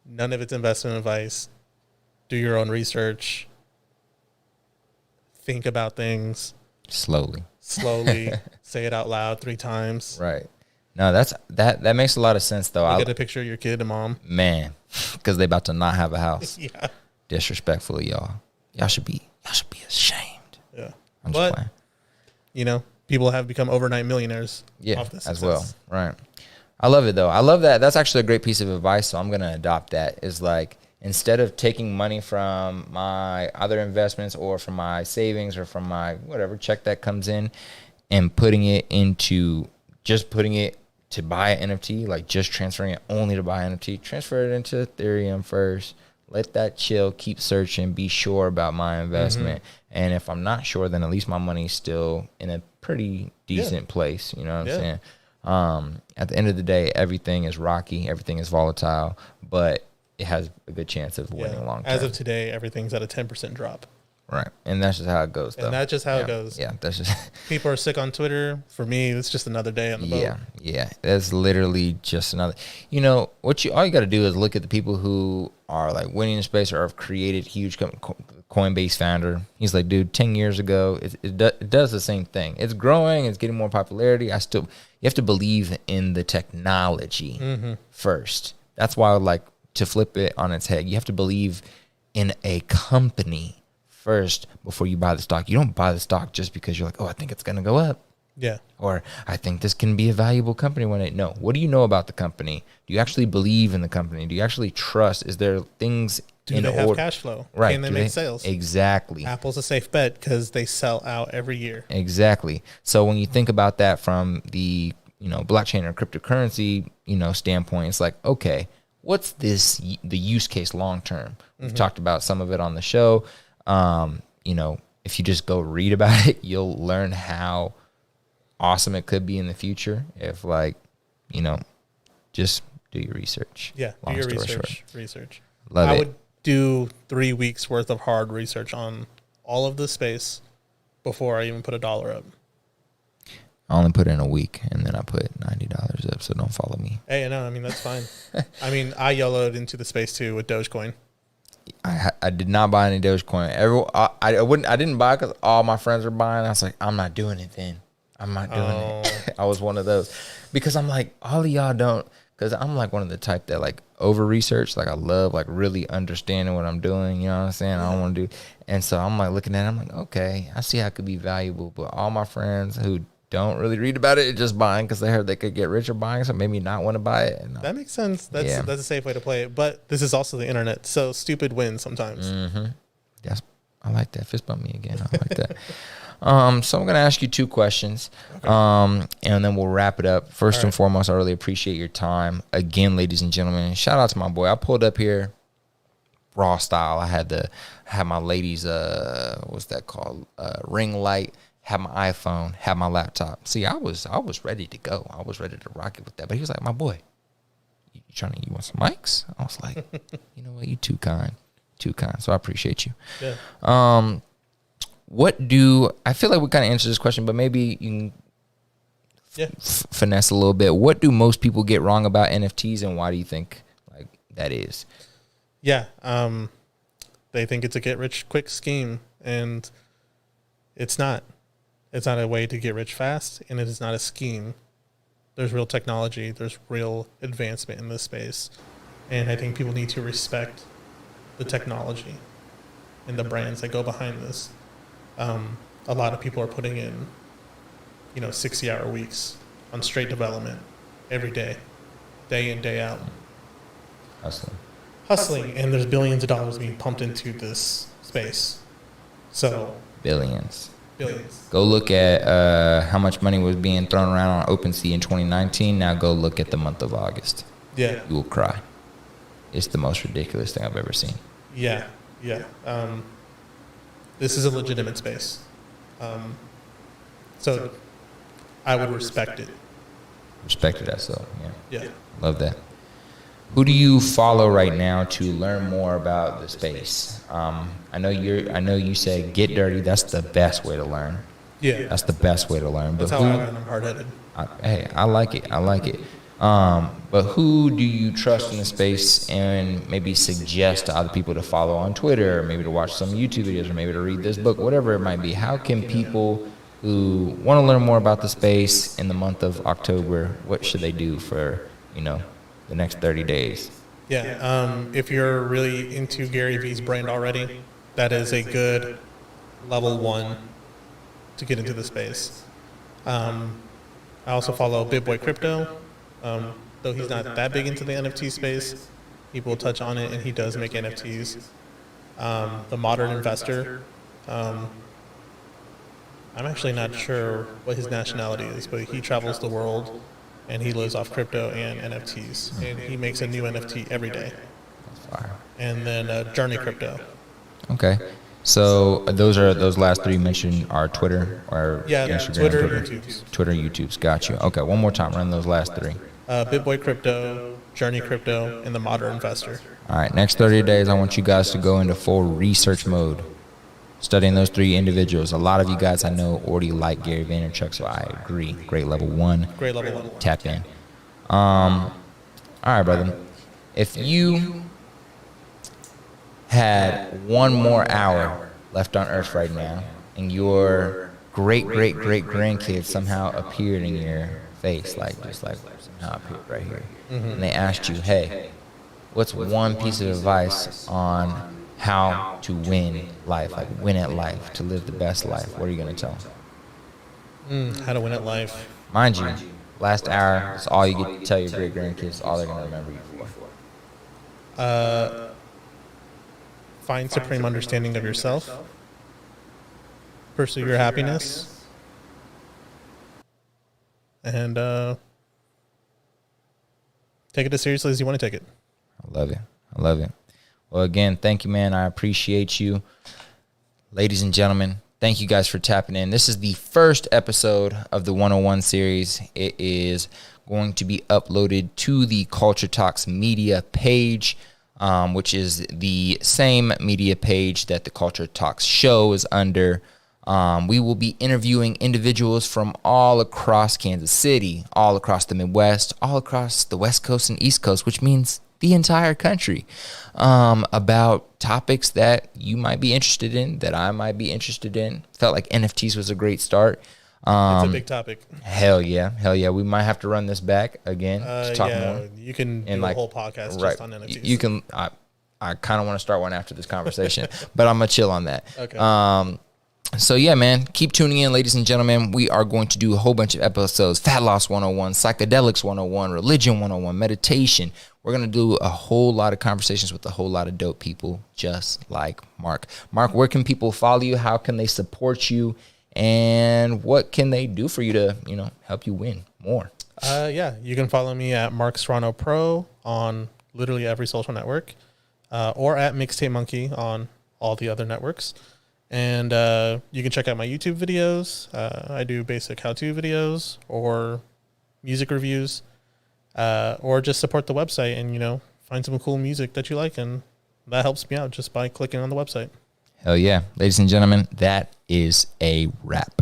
None of it's investment advice. Do your own research. Think about things. Slowly. Say it out loud 3 times. Right. No, that makes a lot of sense, though. Look at a picture of your kid and mom. Man, because they about to not have a house. Yeah. Disrespectfully, y'all. Y'all should be ashamed. Yeah. I'm just playing. People have become overnight millionaires. Yeah, off this as well. Right. I love it, though. I love that. That's actually a great piece of advice, so I'm going to adopt that. Is like, instead of taking money from my other investments or from my savings or from my whatever check that comes in and putting it to buy an NFT, like just transferring it only to buy an NFT, transfer it into Ethereum first. Let that chill, keep searching, be sure about my investment. And if I'm not sure, then at least my money's still in a pretty decent place. You know what I'm saying? At the end of the day, everything is rocky, everything is volatile, but it has a good chance of winning long term. As of today, everything's at a 10% drop. Right. And that's just how it goes, though. And that's just how it goes. Yeah, that's just... People are sick on Twitter. For me, it's just another day on the boat. Yeah. That's literally just another... You know, all you got to do is look at the people who are, like, winning in space or have created huge... Coinbase founder. He's like, dude, 10 years ago, it does the same thing. It's growing. It's getting more popularity. You have to believe in the technology first. That's why I would like to flip it on its head. You have to believe in a company first before you buy the stock. You don't buy the stock just because you're like, oh, I think it's going to go up. Yeah. Or I think this can be a valuable company one day. No. What do you know about the company? Do you actually believe in the company? Do you actually trust? Is there things do they have cash flow? Right. Can they make sales? Exactly. Apple's a safe bet because they sell out every year. Exactly. So when you think about that from the, blockchain or cryptocurrency, standpoint, it's like, okay, what's the use case long term? We've talked about some of it on the show. If you just go read about it, you'll learn how awesome it could be in the future if just do your research. Yeah, long do your story research. Love I it. would do 3 weeks worth of hard research on all of the space before I even put $1 up. I only put in a week and then I put $90 up, so don't follow me. Hey, no, that's fine. I YOLO'd into the space too with Dogecoin. I did not buy any Dogecoin. I didn't buy because all my friends were buying. I was like, I'm not doing it then. I'm not doing it. I was one of those because I'm like, all of y'all don't, because I'm like one of the type that like over research. Like I love like really understanding what I'm doing. You know what I'm saying? I don't want to do. And so I'm like looking at it. I'm like, okay, I see how it could be valuable. But all my friends who don't really read about it, just buying because they heard they could get richer buying, so maybe not want to buy it. And that makes sense. That's a safe way to play it. But this is also the internet, so stupid wins sometimes. I like that. Fist bump me again. I like that. So I'm going to ask you 2 questions, and then we'll wrap it up. First and foremost, I really appreciate your time. Again, ladies and gentlemen, shout out to my boy. I pulled up here raw style. I had my ladies, what's that called? Ring light. Had my iPhone, had my laptop. See, I was ready to go. I was ready to rock it with that. But he was like, my boy, you want some mics? I was like, you know what? You too kind. So I appreciate you. Yeah. I feel like we kind of answered this question, but maybe you can finesse a little bit. What do most people get wrong about NFTs, and why do you think like that is? Yeah. They think it's a get rich quick scheme, and it's not. It's not a way to get rich fast, and it is not a scheme. There's real technology. There's real advancement in this space. And I think people need to respect the technology and the brands that go behind this. A lot of people are putting in, 60-hour weeks on straight development every day in, day out. Hustling, and there's billions of dollars being pumped into this space. So Billions. Go look at how much money was being thrown around on OpenSea in 2019. Now go look at the month of August. Yeah. You will cry. It's the most ridiculous thing I've ever seen. Yeah. This is a legitimate space. So I would respect it. Respect it, that's so. Yeah. Love that. Who do you follow right now to learn more about the space? I know you say get dirty. That's the best way to learn. Yeah. That's the best way to learn. That's but how I'm hard-headed. I like it. But who do you trust in the space and maybe suggest to other people to follow on Twitter, or maybe to watch some YouTube videos, or maybe to read this book, whatever it might be? How can people who want to learn more about the space in the month of October, what should they do for, the next 30 days? Yeah. If you're really into Gary Vee's brand already, that is a good level 1 to get into the space. I also follow Big Boy Crypto. Though he's not that big into the NFT space, he will touch on it, and he does make NFTs. The Modern Investor, I'm actually not sure what his nationality is, but he travels the world, and he lives off crypto and NFTs, and he makes a new NFT every day. That's fire. And then Journey Crypto. Okay. So those last three mentioned are Twitter or Instagram, Twitter, YouTube's. Twitter, YouTube's. Got you. Okay, one more time. Run those last three. BitBoy Crypto, Journey Crypto, and The Modern Investor. All right, next 30 days, I want you guys to go into full research mode, studying those three individuals. A lot of you guys I know already like Gary Vaynerchuk, so I agree. Great level one. Great level one. Tap in. All right, brother. If you had one more hour left on Earth right now, and your great grandkids somehow appeared in your face, just like somehow appeared right here, and they asked you, "Hey, what's one piece of advice on how to win life, like win at life, to live the best life?" What are you gonna tell them? How to win at life. Mind you, last hour is all you get to tell your great grandkids. All they're gonna remember you for. Find supreme understanding of yourself. Pursue your happiness. And take it as seriously as you want to take it. I love it. Well, again, thank you, man. I appreciate you. Ladies and gentlemen, thank you guys for tapping in. This is the first episode of the 101 series. It is going to be uploaded to the Culture Talks media page, which is the same media page that the Culture Talks show is under. We will be interviewing individuals from all across Kansas City, all across the Midwest, all across the West Coast and East Coast, which means the entire country, about topics that you might be interested in, that I might be interested in. Felt like NFTs was a great start. It's a big topic. Hell yeah. We might have to run this back again to talk more. You can do a whole podcast just on NFTs. You can. I kind of want to start one after this conversation, but I'm gonna chill on that. Okay. So yeah, man, keep tuning in, ladies and gentlemen. We are going to do a whole bunch of episodes: Fat Loss 101, Psychedelics 101, Religion 101, Meditation. We're going to do a whole lot of conversations with a whole lot of dope people just like Mark. Mark, where can people follow you? How can they support you? And what can they do for you to, help you win more? You can follow me at Mark Serrano Pro on literally every social network, or at Mixtape Monkey on all the other networks. And you can check out my YouTube videos. I do basic how-to videos or music reviews, or just support the website and, find some cool music that you like. And that helps me out just by clicking on the website. Hell yeah. Ladies and gentlemen, that is a wrap.